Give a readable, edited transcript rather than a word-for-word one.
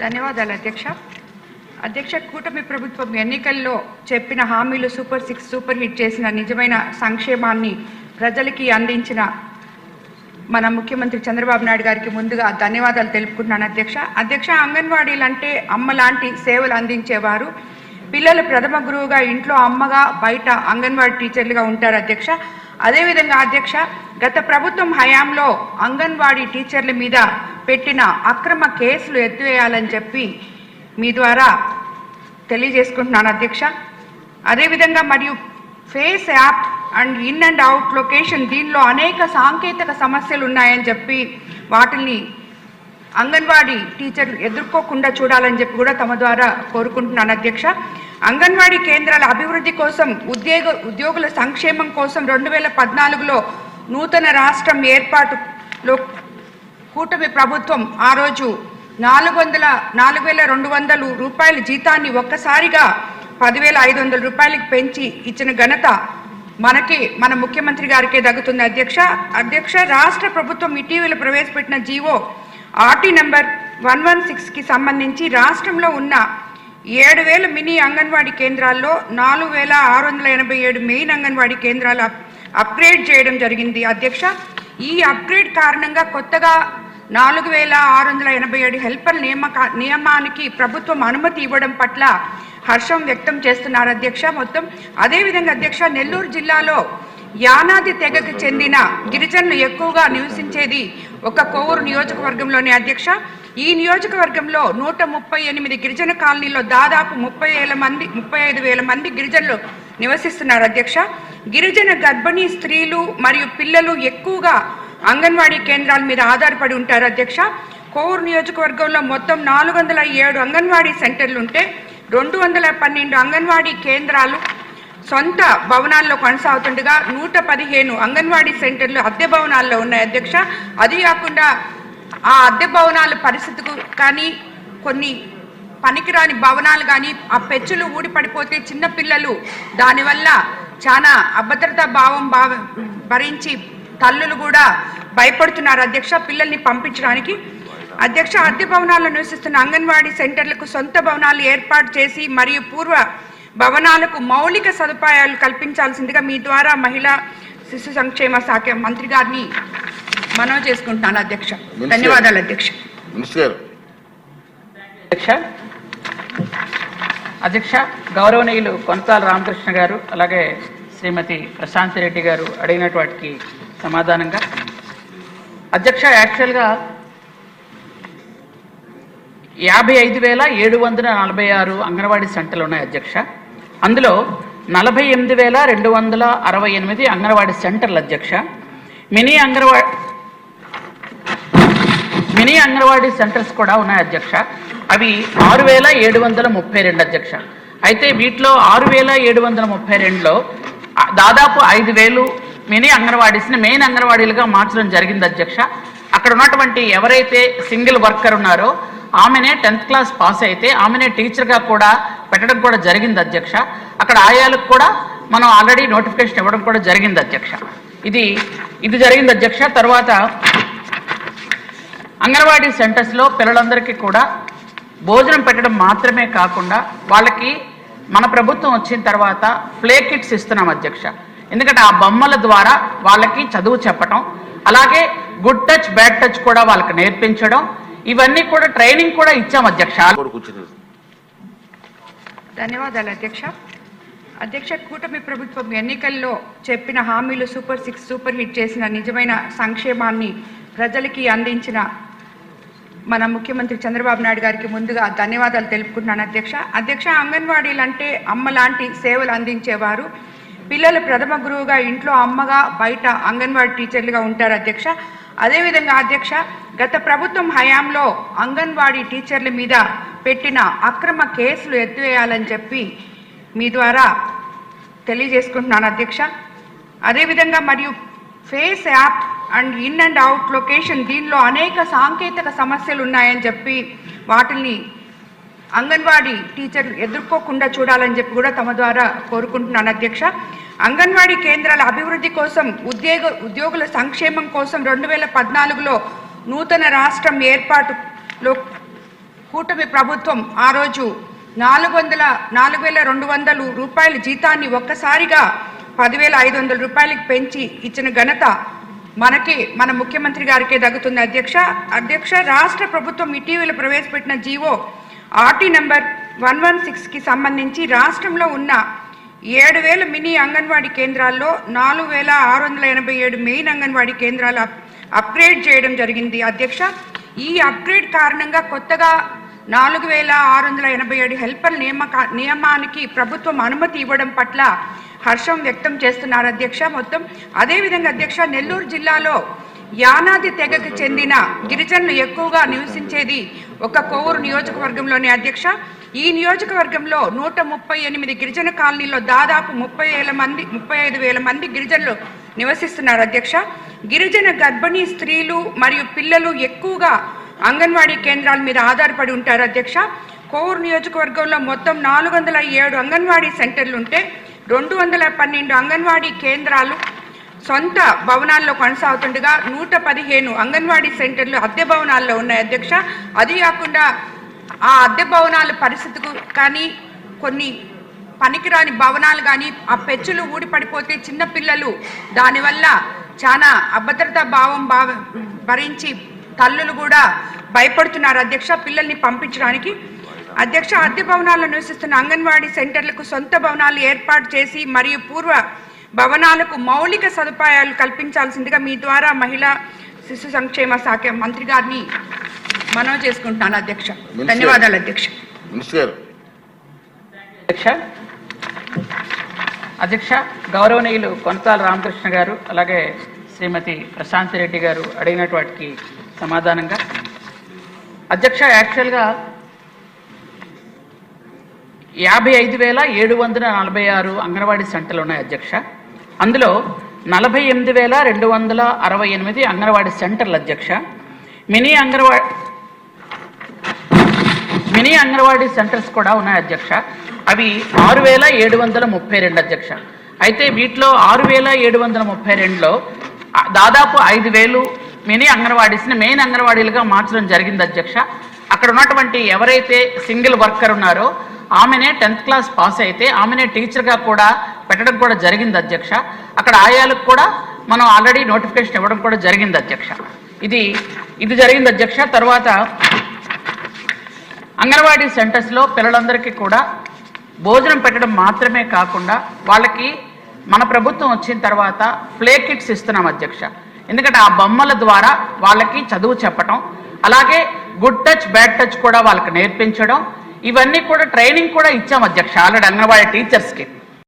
ధన్యవాదాలు అధ్యక్ష. అధ్యక్ష, కూటమి ప్రభుత్వం ఎన్నికల్లో చెప్పిన హామీలు సూపర్ 6 సూపర్ హిట్ చేసిన నిజమైన సంక్షేమాన్ని ప్రజలకి అందించిన మన ముఖ్యమంత్రి చంద్రబాబు నాయుడు గారికి ముందుగా ధన్యవాదాలు తెలుపుకుంటున్నాను అధ్యక్ష. అధ్యక్ష, అంగన్వాడీలంటే అమ్మ లాంటి సేవలు అందించేవారు. పిల్లలు ప్రథమ గురువుగా ఇంట్లో అమ్మగా, బయట అంగన్వాడీ టీచర్లుగా ఉంటారు అధ్యక్ష. అదేవిధంగా అధ్యక్ష, గత ప్రభుత్వం హయాంలో అంగన్వాడీ టీచర్ల మీద పెట్టిన అక్రమ కేసులు ఎత్తివేయాలని చెప్పి మీ ద్వారా తెలియజేసుకుంటున్నాను అధ్యక్ష. అదేవిధంగా మరియు face app and in and out location, దీనిలో అనేక సాంకేతిక సమస్యలు ఉన్నాయని చెప్పి వాటిని అంగన్వాడీ టీచర్లు ఎదుర్కోకుండా చూడాలని చెప్పి కూడా తమ ద్వారా కోరుకుంటున్నాను అధ్యక్ష. అంగన్వాడీ కేంద్రాల అభివృద్ధి కోసం, ఉద్యోగుల సంక్షేమం కోసం 2014లో నూతన రాష్ట్రం ఏర్పాటులో కూటమి ప్రభుత్వం ఆ రోజు 4,200 రూపాయల జీతాన్ని ఒక్కసారిగా 10,500 రూపాయలకి పెంచి ఇచ్చిన ఘనత మన ముఖ్యమంత్రి గారికే దక్కుతుంది అధ్యక్ష. అధ్యక్ష, రాష్ట్ర ప్రభుత్వం ఇటీవల ప్రవేశపెట్టిన జీవో ఆర్టీ నంబర్ 116కి సంబంధించి రాష్ట్రంలో ఉన్న 7,000 మినీ అంగన్వాడీ కేంద్రాల్లో 4,687 మెయిన్ అంగన్వాడీ కేంద్రాలు అప్గ్రేడ్ చేయడం జరిగింది అధ్యక్ష. ఈ అప్గ్రేడ్ కారణంగా కొత్తగా 4,687 హెల్పర్ నియమానికి ప్రభుత్వం అనుమతి ఇవ్వడం పట్ల హర్షం వ్యక్తం చేస్తున్నారు అధ్యక్ష. అదేవిధంగా అధ్యక్ష, నెల్లూరు జిల్లాలో యానాది తెగకు చెందిన గిరిజనులు ఎక్కువగా నివసించేది ఒక కోవూరు నియోజకవర్గంలోనే అధ్యక్ష. ఈ నియోజకవర్గంలో 138 గిరిజన కాలనీలో దాదాపు 35,000 మంది గిరిజనులు నివసిస్తున్నారు అధ్యక్ష. గిరిజన గర్భిణీ స్త్రీలు మరియు పిల్లలు ఎక్కువగా అంగన్వాడీ కేంద్రాల మీద ఆధారపడి ఉంటారు అధ్యక్ష. కోవూరు నియోజకవర్గంలో మొత్తం 407 అంగన్వాడీ సెంటర్లు ఉంటే 212 అంగన్వాడీ కేంద్రాలు సొంత భవనాల్లో కొనసాగుతుండగా 115 అంగన్వాడీ సెంటర్లు అద్దె భవనాల్లో ఉన్నాయి అధ్యక్ష. అది కాకుండా ఆ అద్దె భవనాల పరిస్థితికి కానీ, కొన్ని పనికిరాని భవనాలు కానీ, ఆ పెచ్చులు ఊడిపడిపోతే చిన్నపిల్లలు దానివల్ల చాలా అభద్రతా భావం భరించి తల్లులు కూడా భయపడుతున్నారు అధ్యక్ష పిల్లల్ని పంపించడానికి. అధ్యక్ష, అద్దె భవనాల్లో నివసిస్తున్న అంగన్వాడీ సెంటర్లకు సొంత భవనాలు ఏర్పాటు చేసి మరియు పూర్వ భవనాలకు మౌలిక సదుపాయాలు కల్పించాల్సిందిగా మీ ద్వారా మహిళా శిశు సంక్షేమ శాఖ మంత్రి గారిని మనవి చేసుకుంటున్నాను అధ్యక్ష. ధన్యవాదాలు అధ్యక్ష. అధ్యక్ష, గౌరవనీయులు కొనసాల రామకృష్ణ గారు అలాగే శ్రీమతి ప్రశాంతి రెడ్డి గారు అడిగినటు వాటికి సమాధానంగా అధ్యక్ష, యాక్చువల్గా 55,746 అంగన్వాడీ సెంటర్లు ఉన్నాయి అధ్యక్ష. అందులో 48,268 అంగన్వాడీ సెంటర్లు అధ్యక్ష. మినీ అంగన్వాడీ సెంటర్స్ కూడా ఉన్నాయి అధ్యక్ష. అవి 6,732 అధ్యక్ష. అయితే వీటిలో 6,732లో దాదాపు 5,000 మినీ అంగన్వాడీస్ని మెయిన్ అంగన్వాడీలుగా మార్చడం జరిగింది అధ్యక్ష. అక్కడ ఉన్నటువంటి ఎవరైతే సింగిల్ వర్కర్ ఉన్నారో ఆమెనే 10th క్లాస్ పాస్ అయితే ఆమెనే టీచర్గా కూడా పెట్టడం కూడా జరిగింది అధ్యక్ష. అక్కడ ఆయాలకు కూడా మనం ఆల్రెడీ నోటిఫికేషన్ ఇవ్వడం కూడా జరిగింది అధ్యక్ష. ఇది జరిగింది అధ్యక్ష. తర్వాత అంగన్వాడీ సెంటర్స్లో పిల్లలందరికీ కూడా భోజనం పెట్టడం మాత్రమే కాకుండా వాళ్ళకి మన ప్రభుత్వం వచ్చిన తర్వాత ప్లే కిట్స్ ఇస్తున్నాం అధ్యక్ష. ఎందుకంటే ఆ బొమ్మల ద్వారా వాళ్ళకి చదువు చెప్పడం, అలాగే గుడ్ టచ్ బ్యాడ్ టచ్ కూడా వాళ్ళకి నేర్పించడం, ఇవన్నీ కూడా ట్రైనింగ్ కూడా ఇచ్చాం అధ్యక్ష. ధన్యవాదాలు అధ్యక్ష. అధ్యక్ష, కూటమి ప్రభుత్వం ఎన్నికల్లో చెప్పిన హామీలు సూపర్ 6 సూపర్ హిట్ చేసిన నిజమైన సంక్షేమాన్ని ప్రజలకి అందించిన మన ముఖ్యమంత్రి చంద్రబాబు నాయుడు గారికి ముందుగా ధన్యవాదాలు తెలుపుకుంటున్నాను అధ్యక్ష. అధ్యక్ష, అంగన్వాడీలంటే అమ్మ లాంటి సేవలు అందించేవారు. పిల్లలు ప్రథమ గురువుగా ఇంట్లో అమ్మగా, బయట అంగన్వాడీ టీచర్లుగా ఉంటారు అధ్యక్ష. అదేవిధంగా అధ్యక్ష, గత ప్రభుత్వం హయాంలో అంగన్వాడీ టీచర్ల మీద పెట్టిన అక్రమ కేసులు ఎత్తివేయాలని చెప్పి మీ ద్వారా తెలియజేసుకుంటున్నాను అధ్యక్ష. అదేవిధంగా మరియు face app and in and out location, దీనిలో అనేక సాంకేతిక సమస్యలు ఉన్నాయని చెప్పి వాటిని అంగన్వాడీ టీచర్లు ఎదుర్కోకుండా చూడాలని చెప్పి కూడా తమ ద్వారా కోరుకుంటున్నాను అధ్యక్ష. అంగన్వాడీ కేంద్రాల అభివృద్ధి కోసం, ఉద్యోగుల సంక్షేమం కోసం 2014లో నూతన రాష్ట్రం ఏర్పాటులో కూటమి ప్రభుత్వం ఆ రోజు 4,200 రూపాయల జీతాన్ని ఒక్కసారిగా 10,500 రూపాయలకి పెంచి ఇచ్చిన ఘనత మన ముఖ్యమంత్రి గారికే దక్కుతుంది అధ్యక్ష రాష్ట్ర ప్రభుత్వం ఇటీవల ప్రవేశపెట్టిన జీవో ఆర్టీ నంబర్ 116కి సంబంధించి రాష్ట్రంలో ఉన్న 7,000 మినీ అంగన్వాడీ కేంద్రాల్లో 4,687 మెయిన్ అంగన్వాడీ కేంద్రాలు అప్గ్రేడ్ చేయడం జరిగింది అధ్యక్ష. ఈ అప్గ్రేడ్ కారణంగా కొత్తగా 4,687 హెల్పర్ నియమానికి ప్రభుత్వం అనుమతి ఇవ్వడం పట్ల హర్షం వ్యక్తం చేస్తున్నారు అధ్యక్ష. అదేవిధంగా అధ్యక్ష నెల్లూరు జిల్లాలో యానాది తెగకు చెందిన గిరిజనులు ఎక్కువగా నివసించేది ఒక కోవూరు నియోజకవర్గంలోనే అధ్యక్ష. ఈ నియోజకవర్గంలో 138 గిరిజన కాలనీలో దాదాపు 35,000 మంది గిరిజనులు నివసిస్తున్నారు అధ్యక్ష. గిరిజన గర్భిణీ స్త్రీలు మరియు పిల్లలు ఎక్కువగా అంగన్వాడీ కేంద్రాల మీద ఆధారపడి ఉంటారు అధ్యక్ష. కోవూరు నియోజకవర్గంలో మొత్తం 407 అంగన్వాడీ సెంటర్లు ఉంటే 212 అంగన్వాడీ కేంద్రాలు సొంత భవనాల్లో కొనసాగుతుండగా 115 అంగన్వాడీ సెంటర్లు అద్దె భవనాల్లో ఉన్నాయి అధ్యక్ష. అది కాకుండా ఆ అద్దె భవనాల పరిస్థితికి కానీ కొన్ని పనికిరాని భవనాలు కానీ ఆ పెచ్చులు ఊడిపడిపోతే చిన్నపిల్లలు దానివల్ల చాలా అభద్రతా భావం భరించి తల్లులు కూడా భయపడుతున్నారు అధ్యక్ష పిల్లల్ని పంపించడానికి. అధ్యక్ష అద్దె భవనాల్లో నివసిస్తున్న అంగన్వాడీ సెంటర్లకు సొంత భవనాలు ఏర్పాటు చేసి మరియు పూర్వ భవనాలకు మౌలిక సదుపాయాలు కల్పించాల్సిందిగా మీ ద్వారా మహిళా శిశు సంక్షేమ శాఖ మంత్రి గారిని మనవి చేసుకుంటున్నాను అధ్యక్ష. ధన్యవాదాలు అధ్యక్ష. అధ్యక్ష గౌరవనీయులు కొనతాల రామకృష్ణ గారు అలాగే శ్రీమతి ప్రశాంతి రెడ్డి గారు అడిగినటువంటి వాటికి సమాధానంగా అధ్యక్ష యాక్చువల్గా 55,746 అంగన్వాడీ సెంటర్లు ఉన్నాయి అధ్యక్ష. అందులో 48,268 అంగన్వాడీ సెంటర్లు అధ్యక్ష. మినీ అంగన్వాడీ సెంటర్స్ కూడా ఉన్నాయి అధ్యక్ష. అవి 6,732 అధ్యక్ష. అయితే వీటిలో 6,732లో దాదాపు 5,000 మినీ అంగన్వాడీస్ని మెయిన్ అంగన్వాడీలుగా మార్చడం జరిగింది అధ్యక్ష. అక్కడ ఉన్నటువంటి ఎవరైతే సింగిల్ వర్కర్ ఉన్నారో ఆమెనే 10th క్లాస్ పాస్ అయితే ఆమెనే టీచర్గా కూడా పెట్టడం కూడా జరిగింది అధ్యక్ష. అక్కడ ఆయాలకు కూడా మనం ఆల్రెడీ నోటిఫికేషన్ ఇవ్వడం కూడా జరిగింది అధ్యక్ష. ఇది జరిగింది అధ్యక్ష. తర్వాత అంగన్వాడీ సెంటర్స్లో పిల్లలందరికీ కూడా భోజనం పెట్టడం మాత్రమే కాకుండా వాళ్ళకి మన ప్రభుత్వం వచ్చిన తర్వాత ప్లే కిట్స్ ఇస్తున్నాం అధ్యక్ష. ఎందుకంటే ఆ బొమ్మల ద్వారా వాళ్ళకి చదువు చెప్పడం, అలాగే గుడ్ టచ్ బ్యాడ్ టచ్ కూడా వాళ్ళకి నేర్పించడం, ఇవన్నీ కూడా ట్రైనింగ్ కూడా ఇచ్చాం అధ్యక్ష ఆల్రెడీ అంగన్వాడీ టీచర్స్కి.